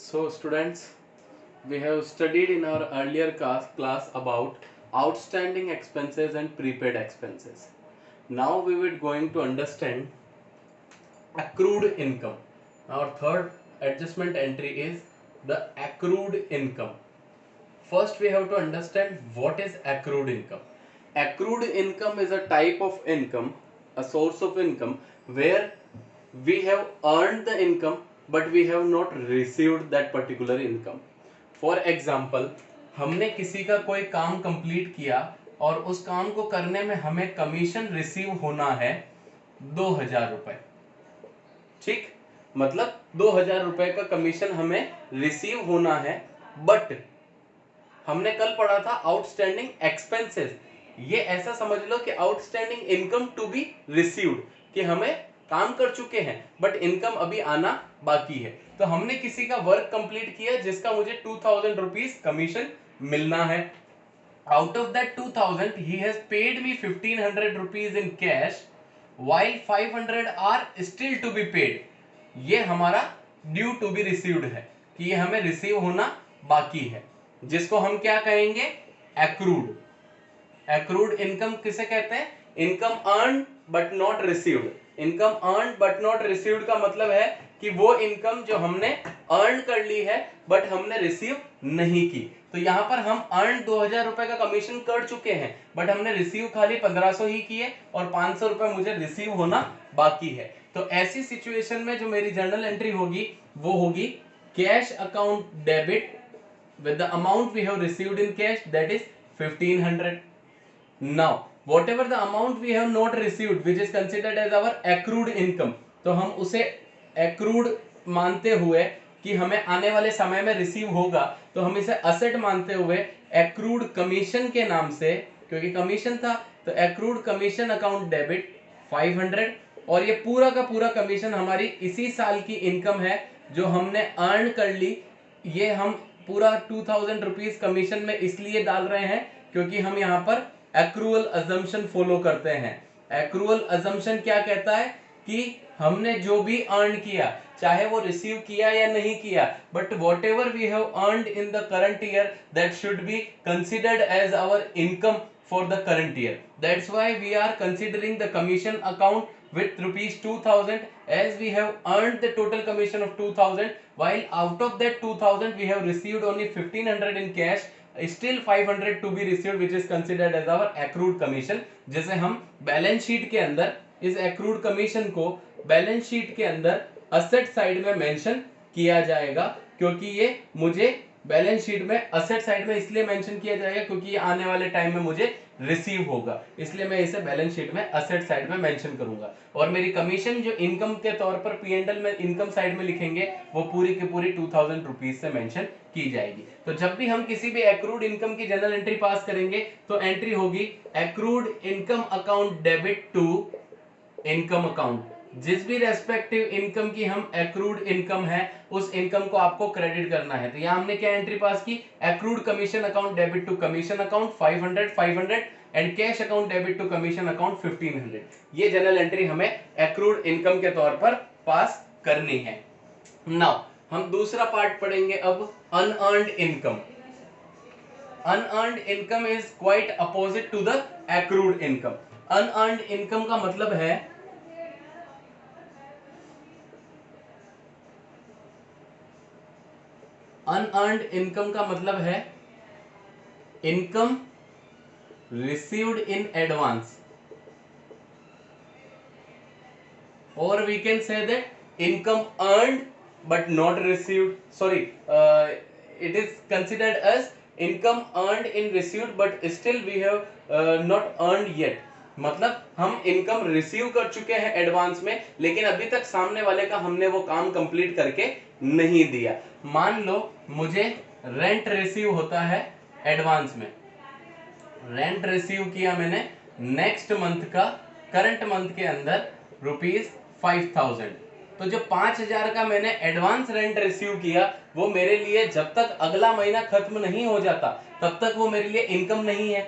So students, we have studied in our earlier class about outstanding expenses and prepaid expenses. Now we will going to understand accrued income. Our third adjustment entry is the accrued income. First we have to understand what is accrued income. Accrued income is a type of income, a source of income where we have earned the income but we have not received that particular income. For example, हमने किसी का कोई काम complete किया और उस काम को करने में हमें कमीशन रिसीव होना है 2000 रुपए। ठीक, मतलब 2000 रुपए का कमीशन हमें रिसीव होना है, बट हमने कल पढ़ा था आउटस्टैंडिंग एक्सपेंसेस। ये ऐसा समझ लो कि outstanding income to be received, कि हमें काम कर चुके हैं बट इनकम अभी आना बाकी है। तो हमने किसी का वर्क कंप्लीट किया जिसका मुझे 2000 रुपीज कमीशन मिलना है। Out of that 2000 he has paid me 1500 rupees in cash while 500 are still to be paid. ये हमारा ड्यू टू बी रिसीव्ड है, कि ये हमें रिसीव होना बाकी है, जिसको हम क्या कहेंगे, एक्रूड। एक्रूड इनकम किसे कहते हैं? Income earn but not received. Income earn but not received का मतलब है कि वो इनकम जो हमने अर्न कर ली है बट हमने रिसीव नहीं की। तो यहां पर हम अर्न 2000 रुपए का कमीशन कर चुके हैं बट हमने रिसीव खाली 1500 ही किए और 500 रुपए मुझे रिसीव होना बाकी है। तो ऐसी सिचुएशन में जो मेरी जर्नल एंट्री होगी वो होगी cash account debit with the amount we have received in cash, that is 1500. Now whatever the amount we have not received which is considered as our accrued income, तो हम उसे accrued मानते हुए कि हमें आने वाले समय में रिसीव होगा, तो हम इसे असेट मानते हुए accrued कमीशन के नाम से, क्योंकि कमीशन था तो accrued कमीशन अकाउंट डेबिट 500, और ये पूरा का पूरा कमीशन हमारी इसी साल की इनकम है जो हमने अर्न कर ली। ये हम पूरा 2000 रुपीज कमीशन में इसलिए डाल रहे हैं क्योंकि हम यहाँ पर एक्रूअल अजम्पशन फॉलो करते हैं। एक्रूअल अजम्पशन क्या कहता है कि हमने जो भी अर्न किया, चाहे वो रिसीव किया या नहीं किया, but whatever we have earned in the current year that should be considered as our income for the current year. That's why we are considering the commission account with rupees 2000 as we have earned the total commission of 2000, while out of that 2000 we have received only 1500 in cash, still 500 to be received which is considered as our accrued commission, जिसे हम balance sheet के अंदर इस accrued commission को balance sheet के अंदर asset side में mention किया जाएगा, क्योंकि ये मुझे बैलेंस शीट में असेट साइड में इसलिए मेंशन किया जाएगा क्योंकि ये आने वाले टाइम में मुझे रिसीव होगा, इसलिए मैं इसे बैलेंस शीट में असेट साइड में मेंशन करूंगा। और मेरी कमीशन जो इनकम के तौर पर पीएनएल में इनकम साइड में लिखेंगे वो पूरी की पूरी 2000 रुपीज से मेंशन की जाएगी। तो जब भी हम किसी भी एक्रूड इनकम की जनरल एंट्री पास करेंगे तो एंट्री होगी accrued income account debit to income account. जिस भी रेस्पेक्टिव इनकम की हम एक्रूड इनकम है उस इनकम को आपको क्रेडिट करना है। तो यहाँ हमने क्या एंट्री पास की, accrued commission account debit to commission account 500 and cash account debit to commission account 1500। ये जनरल एंट्री हमें एक्रूड इनकम के तौर पर पास करनी है। नाउ हम दूसरा पार्ट पढ़ेंगे अब, unearned income. Unearned income is quite opposite to the accrued income. Unearned income का मतलब है अनअर्न्ड इनकम का मतलब है इनकम रिसीव्ड इन एडवांस, और we can say that income earned but not received, sorry it is considered as income earned in received but still we have not earned yet. मतलब हम income receive कर चुके हैं advance में लेकिन अभी तक सामने वाले का हमने वो काम कंप्लीट करके नहीं दिया। मान लो मुझे रेंट रिसीव होता है एडवांस में, रेंट रिसीव किया मैंने नेक्स्ट मंथ का करंट मंथ के अंदर ₹5000, तो जो 5000 का मैंने एडवांस रेंट रिसीव किया वो मेरे लिए जब तक अगला महीना खत्म नहीं हो जाता तब तक वो मेरे लिए इनकम नहीं है।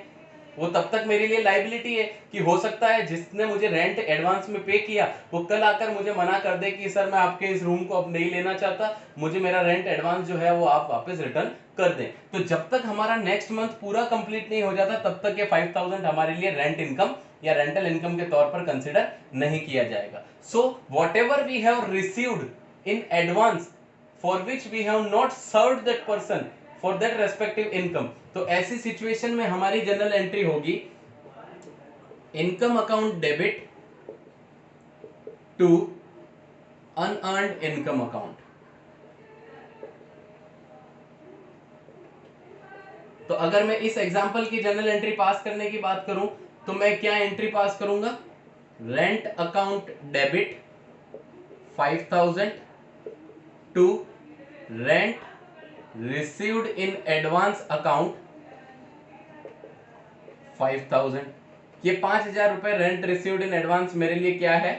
वो तब तक मेरे लिए लाइबिलिटी है कि हो सकता है जिसने मुझे रेंट एडवांस में पे किया वो कल आकर मुझे मना कर दे कि सर मैं आपके इस रूम को अब नहीं लेना चाहता, मुझे मेरा रेंट एडवांस जो है वो आप वापस रिटर्न कर दें। तो जब तक हमारा नेक्स्ट मंथ पूरा कंप्लीट नहीं हो जाता तब तक ये 5000 हमारे लिए रेंट इनकम या रेंटल इनकम के तौर पर कंसिडर नहीं किया जाएगा। So whatever we have received in advance for which we have not served that person for that respective income, तो ऐसी सिचुएशन में हमारी जनरल एंट्री होगी income account debit to unearned income account. तो अगर मैं इस एग्जांपल की जनरल एंट्री पास करने की बात करूं तो मैं क्या एंट्री पास करूंगा, rent account debit 5000 to rent received in advance account 5000। ये 5000 रुपए रेंट रिसीव्ड इन एडवांस मेरे लिए क्या है,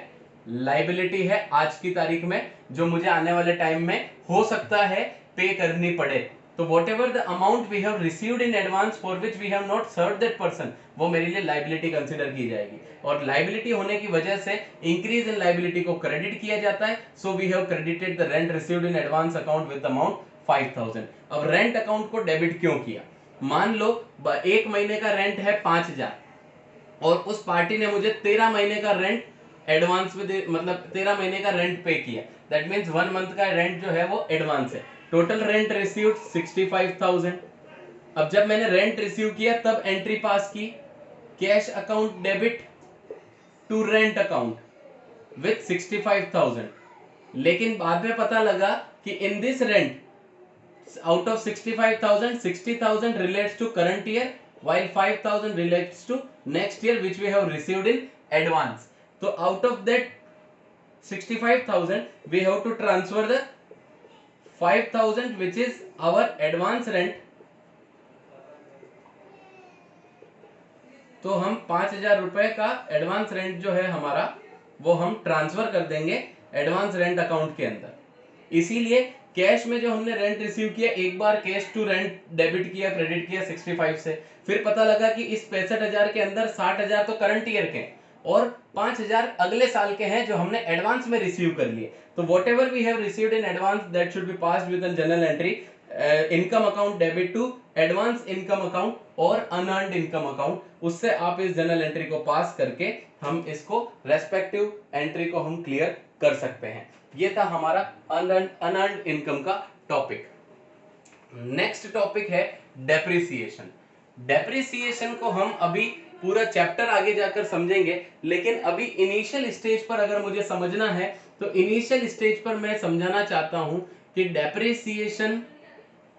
लाइबिलिटी है आज की तारीख में, जो मुझे आने वाले टाइम में हो सकता है पे करनी पड़े। तो whatever the amount we have received in advance for which we have not served that person, वो मेरे लिए लाइबिलिटी कंसीडर की जाएगी। और लाइबिलिटी होने की वजह से इंक्रीज इन लाइबिलिटी को क्रेडिट किया जाता है। So we have credited the rent received in advance account with amount 5000। अब रेंट अकाउंट को डेबिट क्यों किया, मान लो एक महीने का रेंट है 5000 और उस पार्टी ने मुझे 13 महीने का रेंट एडवांस में मतलब 13 महीने का रेंट पे किया, दैट मींस 1 मंथ का रेंट जो है वो एडवांस है। Total rent received 65,000। अब जब मैंने रेंट रिसीव किया तब एंट्री पास की cash account debit to rent account with 65,000, लेकिन बाद में पता लगा कि in this rent out of 65,000 60,000 relates to current year while 5,000 relates to next year which we have received in advance. So out of that 65,000 we have to transfer the 5,000 which is our advance rent. तो हम 5,000 रुपए का advance rent जो है हमारा वो हम transfer कर देंगे एडवांस रेंट अकाउंट के अंदर। इसीलिए कैश में जो हमने रेंट रिसीव किया, एक बार कैश टू रेंट डेबिट किया, क्रेडिट किया 65 से, फिर पता लगा कि इस 65,000 के अंदर 60,000 तो करंट ईयर के और 5,000 अगले साल के हैं जो हमने एडवांस में रिसीव कर लिए। तो whatever we have received in advance that should be passed with journal entry income account debit to advance income account और अनअर्न्ड इनकम अकाउंट। उससे आप इस जनरल एंट्री को पास करके हम इसको रेस्पेक्टिव एंट्री को हम क्लियर कर सकते हैं। ये था हमारा अनअर्न्ड इनकम का टॉपिक। नेक्स्ट टॉपिक है डेप्रिसिएशन। डेप्रिसिएशन को हम अभी पूरा चैप्टर आगे जाकर समझेंगे, लेकिन अभी इनिशियल स्टेज पर अगर मुझे समझना है तो इनिशियल स्टेज पर मैं समझाना चाहता हूं कि डेप्रिसिएशन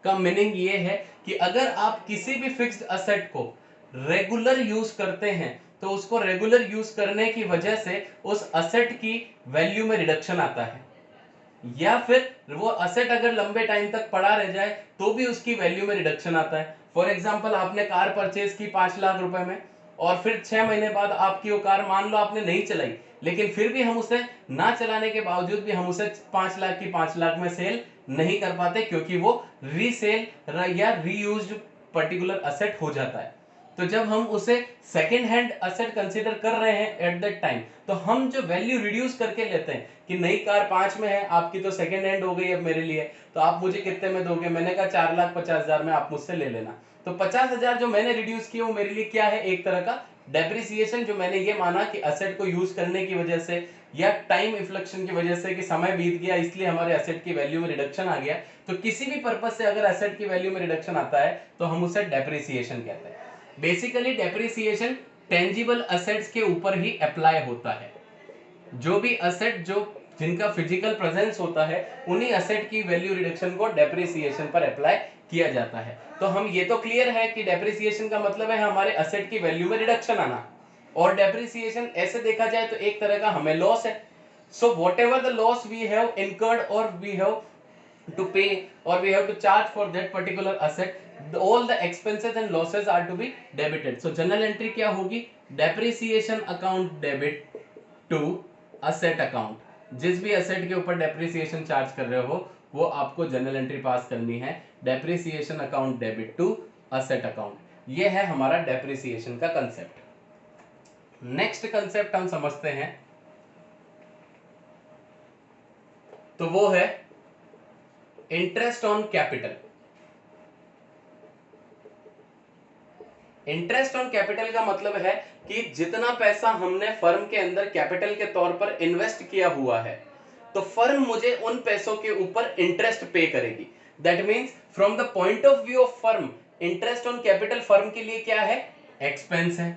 का मीनिंग ये है कि अगर आप किसी भी फिक्स्ड असेट को रेगुलर यूज करते हैं तो उसको रेगुलर यूज करने की वजह से उस असेट की वैल्यू में रिडक्शन आता है, या फिर वो असेट अगर लंबे टाइम तक पड़ा रह जाए तो भी उसकी वैल्यू में रिडक्शन आता है। फॉर एग्जांपल आपने कार परचेज की 5 लाख रुपए में और फिर 6 महीने बाद आपकी वो कार मान लो आपने नहीं चलाई, लेकिन फिर भी हम उसे ना चलाने के बावजूद भी हम उसे 5 लाख की 5 लाख में सेल नहीं कर पाते क्योंकि वो रीसेल या रीयूज्ड पर्टिकुलर असेट हो जाता है। तो जब हम उसे सेकेंड हैंड असेट कंसीडर कर रहे हैं एट दैट टाइम, तो हम जो वैल्यू रिड्यूस करके लेते हैं कि नई कार 5 में है, आपकी तो सेकेंड हैंड हो गई अब मेरे लिए, तो आप मुझे कितने में दोगे, मैंने कहा 4,50,000 में आप मुझसे ले लेना। तो 50,000 जो मैंने रिड्यूस किया वो मेरे लिए क्या है, एक तरह का डेप्रिसिएशन, जो मैंने ये माना कि असेट को यूज करने की वजह से या टाइम इन्फ्लेक्शन की वजह से कि समय बीत गया इसलिए हमारे असेट की वैल्यू में रिडक्शन आ गया। तो किसी भी पर्पस से अगर असेट की वैल्यू में रिडक्शन आता है तो हम उसे डेप्रिसिएशन कहते हैं। बेसिकली डेप्रिसिएशन टेंजिबल असेट्स के ऊपर ही अप्लाई होता है। जो भी असेट जिनका फिजिकल प्रेजेंस होता है उन्हीं असेट की वैल्यू रिडक्शन को डेप्रिसिएशन पर अप्लाई किया जाता है। तो हम ये तो क्लियर है कि डेप्रिसिएशन का मतलब है हमारे असेट की वैल्यू में रिडक्शन आना, और डेप्रिसिएशन ऐसे देखा जाए तो एक तरह का हमें लॉस है। So whatever the loss we have incurred और we have to pay or we have to charge for that particular asset, all the expenses and losses are to be debited. So journal entry क्या होगी, depreciation account debit to asset account। जिस भी asset के ऊपर depreciation charge कर रहे हो वो आपको journal entry पास करनी है, depreciation account debit to asset account। ये है हमारा डेप्रिसिएशन का कंसेप्ट। नेक्स्ट कंसेप्ट हम समझते हैं, तो वो है interest on capital. Interest on capital का मतलब है कि जितना पैसा हमने फर्म के अंदर कैपिटल के तौर पर इन्वेस्ट किया हुआ है, तो फर्म मुझे उन पैसों के ऊपर इंटरेस्ट पे करेगी। That means from the point of view of firm, interest on capital firm के लिए क्या है? एक्सपेंस है,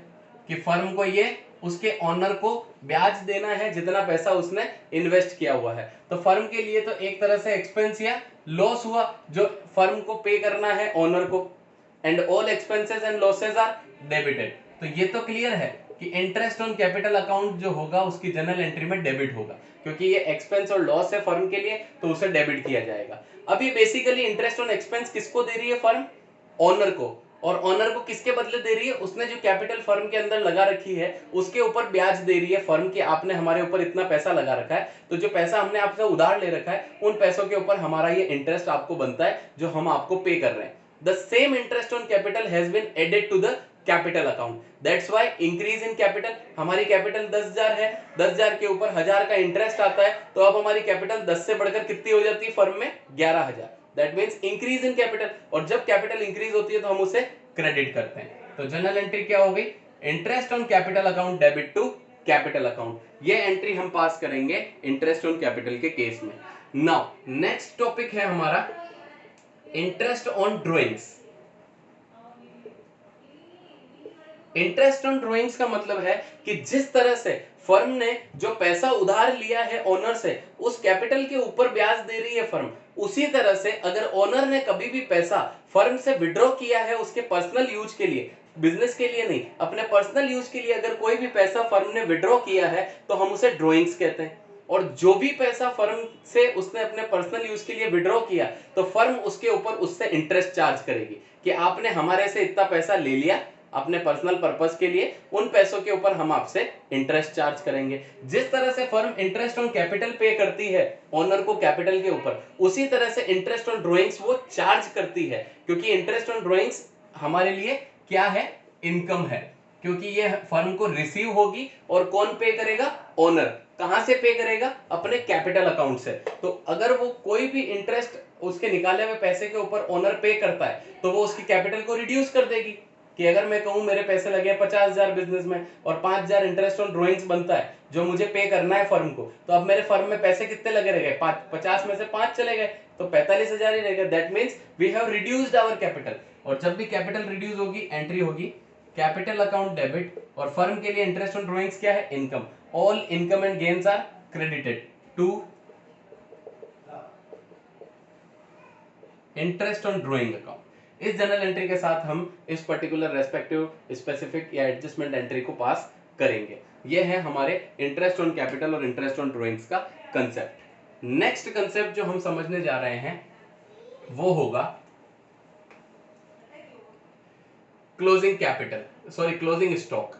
कि फर्म को ये उसके ऑनर को ब्याज देना है जितना पैसा उसने इन्वेस्ट किया हुआ है। तो फर्म के लिए तो एक तरह से एक्सपेंस या लॉस हुआ जो फर्म को पे करना है ऑनर को, and all expenses and losses are debited. तो ये तो क्लियर है कि इंटरेस्ट ऑन कैपिटल अकाउंट जो होगा उसकी जनरल एंट्री में डेबिट होगा, क्योंकि ये एक्सपेंस और लॉस है फर्म के लिए, तो उसे डेबिट किया जाएगा। अब ये बेसिकली इंटरेस्ट ऑन एक्सपेंस किसको दे रही है फर्म? ऑनर को। और ऑनर को किसके बदले दे रही है? उसने जो कैपिटल फर्म के अंदर लगा रखी है उसके ऊपर ब्याज दे रही है फर्म, की आपने हमारे ऊपर इतना पैसा लगा रखा है, तो जो पैसा हमने आपसे उधार ले रखा है उन पैसों के ऊपर हमारा ये इंटरेस्ट आपको बनता है जो हम आपको पे कर रहे हैं। The same interest on capital has been added to the capital account. That's why increase in capital, हमारी कैपिटल 10,000 है, 10,000 के ऊपर 1,000 का इंटरेस्ट आता है, तो अब हमारी कैपिटल 10 से बढ़कर कितनी हो जाती है फर्म में? 11,000। That means increase in capital, और जब कैपिटल इंक्रीज होती है तो हम उसे क्रेडिट करते हैं। तो जनरल एंट्री क्या हो गई? Interest on capital account debit to capital account. ये एंट्री हम पास करेंगे इंटरेस्ट ऑन कैपिटल के केस में। नाउ नेक्स्ट टॉपिक है हमारा interest on drawings. Interest on drawings का मतलब है कि जिस तरह से फर्म ने जो पैसा उधार लिया है ओनर से, उस कैपिटल के ऊपर ब्याज दे रही है फर्म, उसी तरह से अगर ओनर ने कभी भी पैसा फर्म से विड्रॉ किया है उसके पर्सनल यूज के लिए, बिजनेस के लिए नहीं, अपने पर्सनल यूज के लिए अगर कोई भी पैसा फर्म ने विड्रॉ किया है तो हम उसे ड्रॉइंग्स कहते हैं। और जो भी पैसा फर्म से उसने अपने पर्सनल यूज के लिए विड्रॉ किया तो फर्म उसके ऊपर उससे इंटरेस्ट चार्ज करेगी कि आपने हमारे से इतना पैसा ले लिया अपने पर्सनल पर्पस के लिए, उन पैसों के ऊपर हम आपसे इंटरेस्ट चार्ज करेंगे। जिस तरह से फर्म इंटरेस्ट ऑन कैपिटल पे करती है ओनर को कैपिटल के ऊपर, उसी तरह से इंटरेस्ट ऑन ड्रॉइंग्स वो चार्ज करती है, क्योंकि इंटरेस्ट ऑन ड्रॉइंग्स हमारे लिए क्या है? इनकम है, क्योंकि ये फर्म को रिसीव होगी और कौन पे करेगा? ओनर। कहां से पे करेगा? अपने कैपिटल अकाउंट से। तो अगर वो कोई भी इंटरेस्ट उसके निकाले हुए पैसे के ऊपर ओनर पे करता है तो वो उसकी कैपिटल को रिड्यूस कर देगी। कि अगर मैं कहूं मेरे पैसे लगे 50,000 बिजनेस में और 5,000 इंटरेस्ट ऑन ड्रॉइंग्स बनता है जो मुझे पे करना है फर्म को, तो अब मेरे फर्म में पैसे कितने लगे रह गए? 50 में से 5 चले गए तो 45,000 ही रहेगा। That means we have reduced our capital. और जब भी कैपिटल रिड्यूस होगी एंट्री होगी कैपिटल अकाउंट डेबिट, और फर्म के लिए इंटरेस्ट ऑन ड्रॉइंग्स क्या है? Income. All income and gains are credited to interest on drawing account. इस जनरल एंट्री के साथ हम इस पर्टिकुलर रेस्पेक्टिव स्पेसिफिक या एडजस्टमेंट एंट्री को पास करेंगे। ये है हमारे इंटरेस्ट ऑन कैपिटल और इंटरेस्ट ऑन ड्रॉइंग्स का कंसेप्ट। नेक्स्ट कंसेप्ट जो हम समझने जा रहे हैं वो होगा closing capital, sorry closing stock.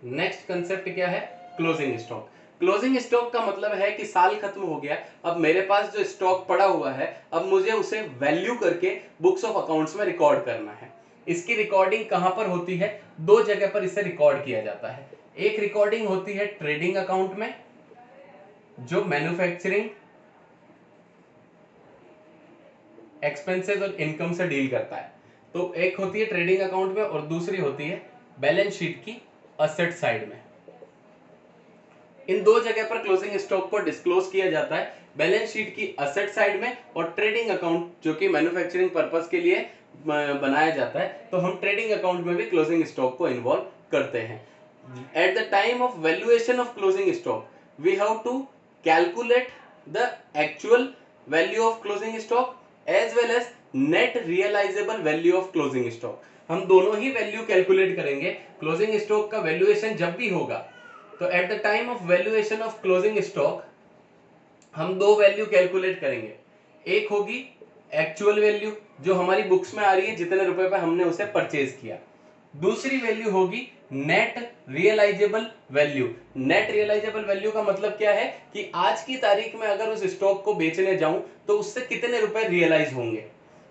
Next concept क्या है? Closing stock. क्लोजिंग स्टॉक का मतलब है कि साल खत्म हो गया, अब मेरे पास जो स्टॉक पड़ा हुआ है अब मुझे उसे वैल्यू करके बुक्स ऑफ अकाउंट्स में रिकॉर्ड करना है। इसकी रिकॉर्डिंग कहां पर होती है? 2 जगह पर इसे रिकॉर्ड किया जाता है। एक रिकॉर्डिंग होती है ट्रेडिंग अकाउंट में जो मैन्युफैक्चरिंग एक्सपेंसेस और इनकम से डील करता है, तो एक होती है ट्रेडिंग अकाउंट में और दूसरी होती है बैलेंस शीट की असेट साइड में। इन 2 जगह पर क्लोजिंग स्टॉक को डिस्क्लोज किया जाता है, बैलेंस शीट की असेट साइड में और ट्रेडिंग अकाउंट जो कि मैन्युफैक्चरिंग पर्पस के लिए बनाया जाता है, तो हम ट्रेडिंग अकाउंट में भी क्लोजिंग स्टॉक को इन्वॉल्व करते हैं। At the time of valuation of closing stock we have to calculate the actual value of closing stock as well as net realisable value of closing stock. हम दोनों ही value calculate करेंगे। Closing stock का valuation जब भी होगा तो at the time of valuation of closing stock हम 2 वैल्यू कैलकुलेट करेंगे। एक होगी एक्चुअल वैल्यू जो हमारी बुक्स में आ रही है, जितने रुपए पे हमने उसे परचेज किया। दूसरी वैल्यू होगी net realisable value. Net realisable value का मतलब क्या है कि आज की तारीख में अगर उस स्टॉक को बेचने जाऊं तो उससे कितने रुपए रियलाइज होंगे।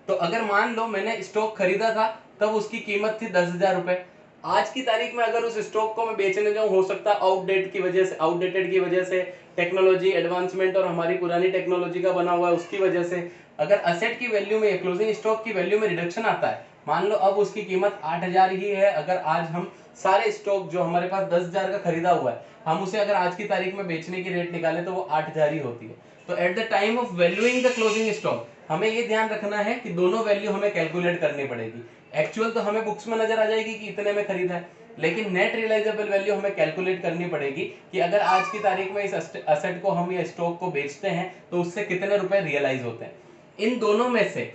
तो अगर मान लो मैंने स्टॉक खरीदा था तब उसकी कीमत थी 10,000 रुपए। आज की तारीख में अगर उस स्टॉक को मैं बेचने जाऊं, हो सकता है आउटडेटेड की वजह से, टेक्नोलॉजी एडवांसमेंट और हमारी पुरानी टेक्नोलॉजी का बना हुआ है उसकी वजह से, अगर असेट की वैल्यू में, क्लोजिंग स्टॉक की वैल्यू में रिडक्शन आता है, मान लो अब उसकी कीमत 8,000 ही है, अगर आज हम सारे स्टॉक जो हमारे पास 10,000 का खरीदा हुआ है, हम उसे अगर आज की तारीख में बेचने की रेट निकाले तो वो 8,000 ही होती है। तो at the time of valuing the closing stock हमें ये ध्यान रखना है कि दोनों वैल्यू हमें कैलकुलेट करनी पड़ेगी। एक्चुअल तो हमें बुक्स में नजर आ जाएगी कि इतने में खरीदा है, लेकिन नेट रियलाइजेबल वैल्यू हमें कैलकुलेट करनी पड़ेगी कि अगर आज की तारीख में इस असेट को हम या स्टॉक को बेचते हैं तो उससे कितने रुपए रियलाइज होते हैं। इन दोनों में से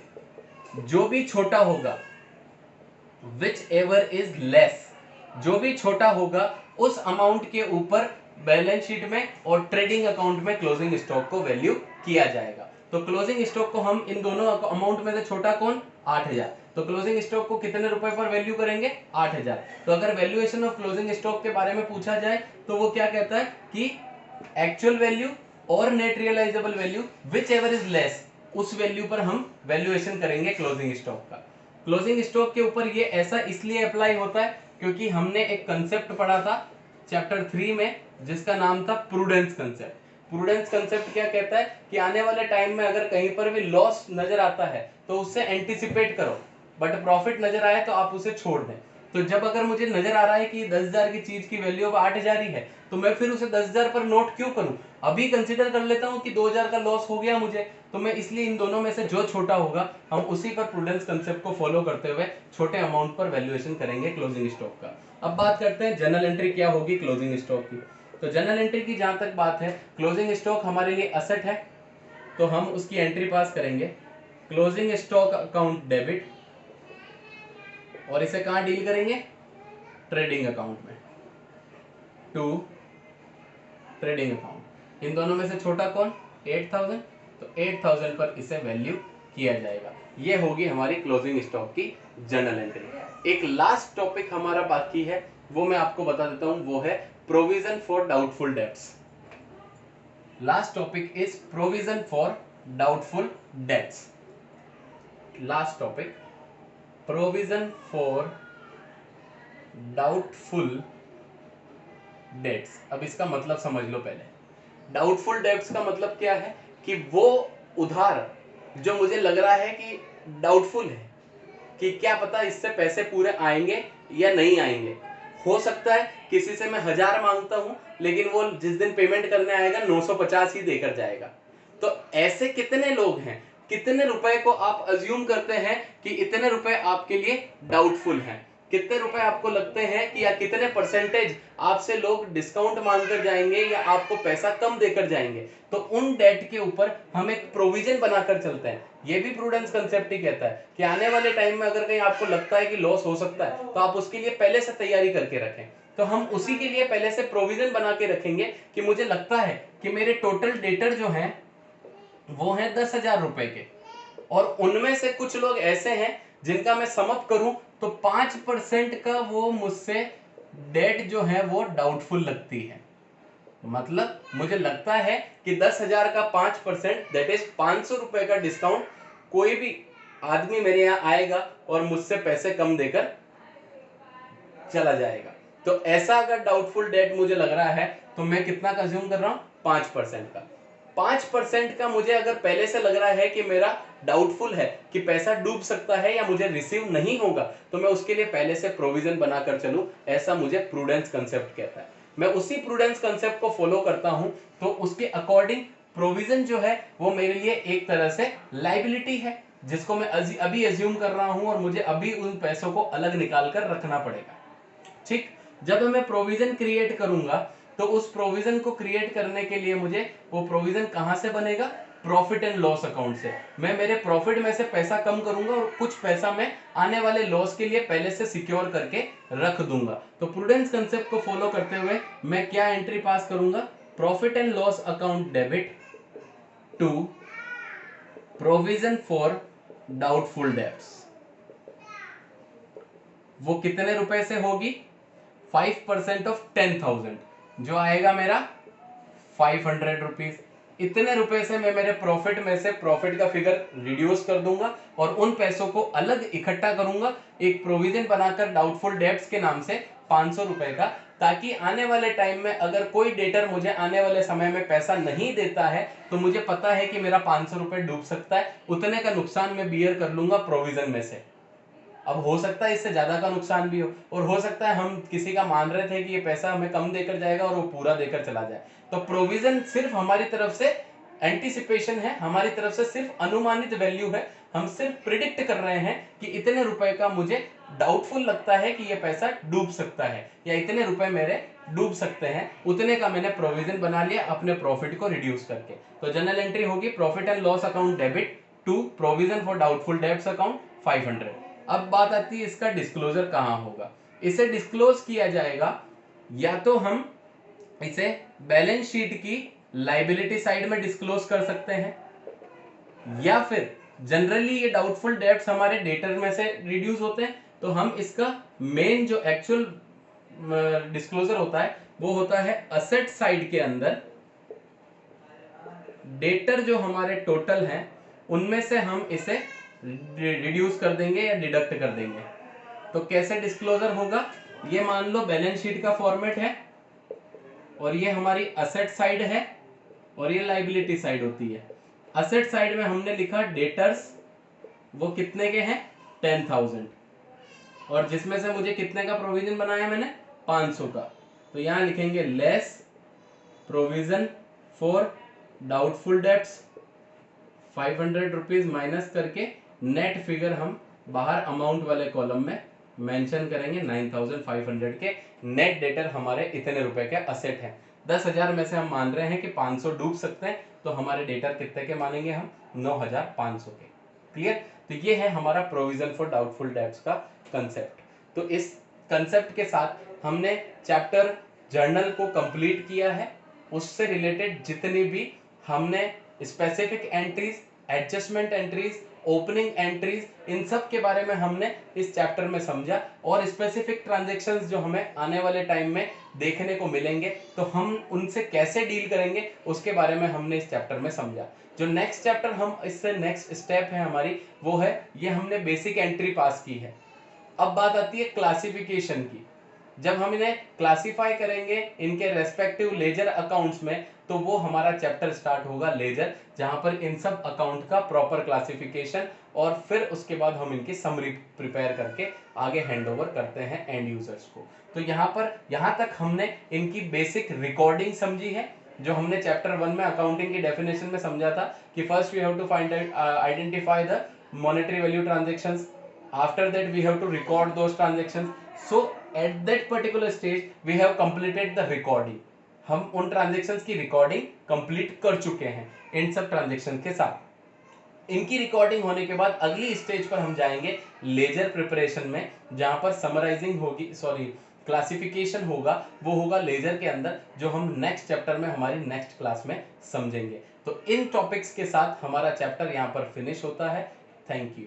जो भी छोटा होगा, विच एवर इज लेस, जो भी छोटा होगा उस अमाउंट के ऊपर बैलेंस शीट में और ट्रेडिंग अकाउंट में क्लोजिंग स्टॉक को वैल्यू किया जाएगा। तो क्लोजिंग स्टॉक को हम इन दोनों अमाउंट में से छोटा कौन, 8,000, तो क्लोजिंग स्टॉक को कितने रुपए पर वैल्यू करेंगे, 8,000। तो अगर वैल्यूएशन ऑफ क्लोजिंग स्टॉक के बारे में पूछा जाए तो वो क्या कहता है कि एक्चुअल वैल्यू और net realisable value whichever is less, उस वैल्यू पर हम वैल्यूएशन करेंगे क्लोजिंग स्टॉक का। क्लोजिंग स्टॉक के ऊपर ये ऐसा इसलिए अप्लाई होता है क्योंकि हमने एक कंसेप्ट पढ़ा था चैप्टर 3 में जिसका नाम था प्रूडेंस कंसेप्ट। प्रूडेंस कंसेप्ट क्या कहता है कि आने वाले टाइम में अगर कहीं पर भी लॉस नजर आता है तो उससे एंटिसिपेट करो, बट प्रॉफिट नजर आए तो आप उसे छोड़ दें। तो जब अगर मुझे नजर आ रहा है कि 10,000 की चीज की वैल्यू अब 8,000 ही है, तो मैं फिर उसे 10,000 पर नोट क्यों करूं, अभी कंसीडर कर लेता हूं कि 2,000 का लॉस हो गया मुझे, तो मैं इसलिए इन दोनों में से जो छोटा होगा हम उसी पर प्रूडेंस कंसेप्ट को फॉलो करते हुए छोटे अमाउंट पर वैल्यूएशन करेंगे क्लोजिंग स्टॉक का। अब बात करते हैं जनरल एंट्री क्या होगी क्लोजिंग स्टॉक की। तो जनरल एंट्री की जहां तक बात है, क्लोजिंग स्टॉक हमारे लिए असेट है, तो हम उसकी एंट्री पास करेंगे क्लोजिंग स्टॉक अकाउंट डेबिट, और इसे कहां डील करेंगे, ट्रेडिंग अकाउंट में, टू ट्रेडिंग अकाउंट। इन दोनों में से छोटा कौन, 8,000, तो 8,000 पर इसे वैल्यू किया जाएगा। ये होगी हमारी क्लोजिंग स्टॉक की जनरल एंट्री। एक लास्ट टॉपिक हमारा बाकी है, वो मैं आपको बता देता हूं, वो है provision for doubtful debts. Last topic is provision for doubtful debts. Last topic, provision for doubtful debts. अब इसका मतलब समझ लो पहले। डाउटफुल डेट्स का मतलब क्या है कि वो उधार जो मुझे लग रहा है कि डाउटफुल है कि क्या पता इससे पैसे पूरे आएंगे या नहीं आएंगे। हो सकता है किसी से मैं 1,000 मांगता हूं लेकिन वो जिस दिन पेमेंट करने आएगा 950 ही देकर जाएगा। तो ऐसे कितने लोग हैं, कितने रुपए को आप अज्यूम करते हैं कि इतने रुपए आपके लिए डाउटफुल हैं, कितने रुपए आपको लगते हैं कि या कितने परसेंटेज आपसे लोग डिस्काउंट मांगकर जाएंगे या आपको पैसा कम देकर जाएंगे। तो उन डेट के ऊपर हम एक प्रोविजन बनाकर चलते हैं। ये भी प्रूडेंस कंसेप्ट ही कहता है कि आने वाले टाइम में अगर कहीं आपको लगता है कि लॉस हो सकता है तो आप उसके लिए पहले से तैयारी करके रखें। तो हम उसी के लिए पहले से प्रोविजन बना के रखेंगे कि मुझे लगता है कि मेरे टोटल डेटर जो हैं वो हैं 10,000 रुपए के, और उनमें से कुछ लोग ऐसे हैं जिनका मैं समअप करूं तो 5% का वो मुझसे डेट जो है वो डाउटफुल लगती है। मतलब मुझे लगता है कि 10,000 का 5% दैट इज 500 रुपए का डिस्काउंट कोई भी आदमी मेरे यहाँ आएगा और मुझसे पैसे कम देकर चला जाएगा। तो ऐसा अगर डाउटफुल डेट मुझे लग रहा है तो मैं कितना कंज्यूम कर रहा हूं, 5% का। 5% का मुझे अगर पहले से लग रहा है कि मेरा डाउटफुल है कि पैसा डूब सकता है या मुझे रिसीव नहीं होगा, तो मैं उसके लिए पहले से प्रोविजन बनाकर चलूं, ऐसा मुझे प्रूडेंस कंसेप्ट कहता है। मैं उसी प्रूडेंस कंसेप्ट को फॉलो करता हूं, तो उसके अकॉर्डिंग प्रोविजन जो है वो मेरे लिए एक तरह से लायबिलिटी है जिसको मैं अभी एज्यूम कर रहा हूं और मुझे अभी उन पैसों को अलग निकाल कर रखना पड़ेगा। ठीक, जब मैं प्रोविजन क्रिएट करूंगा तो उस प्रोविजन को क्रिएट करने के लिए मुझे वो प्रोविजन कहां से बनेगा, प्रॉफिट एंड लॉस अकाउंट से। मैं मेरे प्रॉफिट में से पैसा कम करूंगा और कुछ पैसा मैं आने वाले लॉस के लिए पहले से सिक्योर करके रख दूंगा। तो प्रूडेंस कंसेप्ट को फॉलो करते हुए मैं क्या एंट्री पास करूंगा, profit and loss account debit to provision for doubtful debts. वो कितने रुपए से होगी, 5% ऑफ 10,000 जो आएगा मेरा 500 रुपीज। इतने रुपए से मैं मेरे प्रॉफिट में से प्रॉफिट का फिगर रिड्यूस कर दूंगा और उन पैसों को अलग इकट्ठा करूंगा एक प्रोविजन बनाकर डाउटफुल डेब्ट्स के नाम से 500 रुपए का, ताकि आने वाले टाइम में अगर कोई डेटर मुझे आने वाले समय में पैसा नहीं देता है तो मुझे पता है कि मेरा 500 रुपए डूब सकता है, उतने का नुकसान मैं बियर कर लूंगा प्रोविजन में से। अब हो सकता है इससे ज्यादा का नुकसान भी हो, और हो सकता है हम किसी का मान रहे थे कि ये पैसा हमें कम देकर जाएगा और वो पूरा देकर चला जाए। तो प्रोविजन सिर्फ हमारी तरफ से एंटीसिपेशन है, हमारी तरफ से सिर्फ अनुमानित वैल्यू है, हम सिर्फ प्रिडिक्ट कर रहे हैं कि इतने रुपए का मुझे डाउटफुल लगता है कि ये पैसा डूब सकता है या इतने रुपए मेरे डूब सकते हैं, उतने का मैंने प्रोविजन बना लिया अपने प्रॉफिट को रिड्यूस करके। तो जनरल एंट्री होगी profit and loss account debit to provision for doubtful debts account 500। अब बात आती है इसका डिस्क्लोजर कहां होगा। इसे डिस्क्लोज किया जाएगा या तो हम इसे बैलेंस शीट की लायबिलिटी साइड में डिस्क्लोज कर सकते हैं, या फिर जनरली ये डाउटफुल डेब्ट्स हमारे डेटर में से रिड्यूस होते हैं तो हम इसका मेन जो एक्चुअल डिस्क्लोजर होता है वो होता है असेट साइड के अंदर। डेटर जो हमारे टोटल हैं उनमें से हम इसे रिड्यूस कर देंगे या डिडक्ट कर देंगे। तो कैसे डिस्क्लोजर होगा, ये मान लो बैलेंस शीट का फॉर्मेट है और ये हमारी असेट साइड है और ये लायबिलिटी साइड होती है। असेट साइड में हमने लिखा डेटर्स, वो कितने के हैं 10,000, और जिसमें से मुझे कितने का प्रोविजन बनाया मैंने 500 का। तो यहां लिखेंगे less provision for doubtful debts 500 rupees minus करके नेट फिगर हम बाहर अमाउंट वाले कॉलम में मेंशन करेंगे 9,500 के नेट डेटर हमारे इतने रुपए के असेट हैं। 10,000 में से हम मान रहे हैं कि 500 डूब सकते हैं, तो हमारे डेटर कितने के मानेंगे हम 9,500 के। क्लियर। तो ये है हमारा प्रोविजन फॉर डाउटफुल डेब्ट्स का कंसेप्ट। तो इस कंसेप्ट के साथ हमने चैप्टर जर्नल को कंप्लीट किया है। उससे रिलेटेड जितनी भी हमने specific entries, adjustment entries, opening entries, इन सब के बारे में हमने इस चैप्टर में समझा, और स्पेसिफिक ट्रांजैक्शंस जो हमें आने वाले टाइम में देखने को मिलेंगे तो हम उनसे कैसे डील करेंगे उसके बारे में हमने इस चैप्टर में समझा। जो नेक्स्ट चैप्टर हम इससे नेक्स्ट स्टेप है हमारी वो है, ये हमने बेसिक एंट्री पास की है। अब बात आती है क्लासिफिकेशन की। जब हम इन्हें क्लासिफाई करेंगे इनके रेस्पेक्टिव लेजर अकाउंट्स में तो वो हमारा चैप्टर स्टार्ट होगा लेजर, जहां पर इन सब अकाउंट का प्रॉपर क्लासिफिकेशन और फिर उसके बाद हम इनकी समरी प्रिपेयर करके आगे हैंडओवर करते हैं एंड यूजर्स को। तो यहाँ तक हमने इनकी बेसिक रिकॉर्डिंग समझी है, जो हमने चैप्टर 1 में अकाउंटिंग की डेफिनेशन में समझा था कि first we have to find identify the monetary value transactions, after that we have to record those transactions, so at that particular stage we have completed the recording. हम उन transactions की recording complete कर चुके हैं इन सब transaction के साथ। इनकी रिकॉर्डिंग होने के बाद अगली स्टेज पर हम जाएंगे लेजर प्रिपरेशन में, जहां पर समराइजिंग होगी, क्लासिफिकेशन होगा, वो होगा लेजर के अंदर, जो हम नेक्स्ट चैप्टर में हमारी नेक्स्ट क्लास में समझेंगे। तो इन टॉपिक्स के साथ हमारा चैप्टर यहाँ पर फिनिश होता है। Thank you.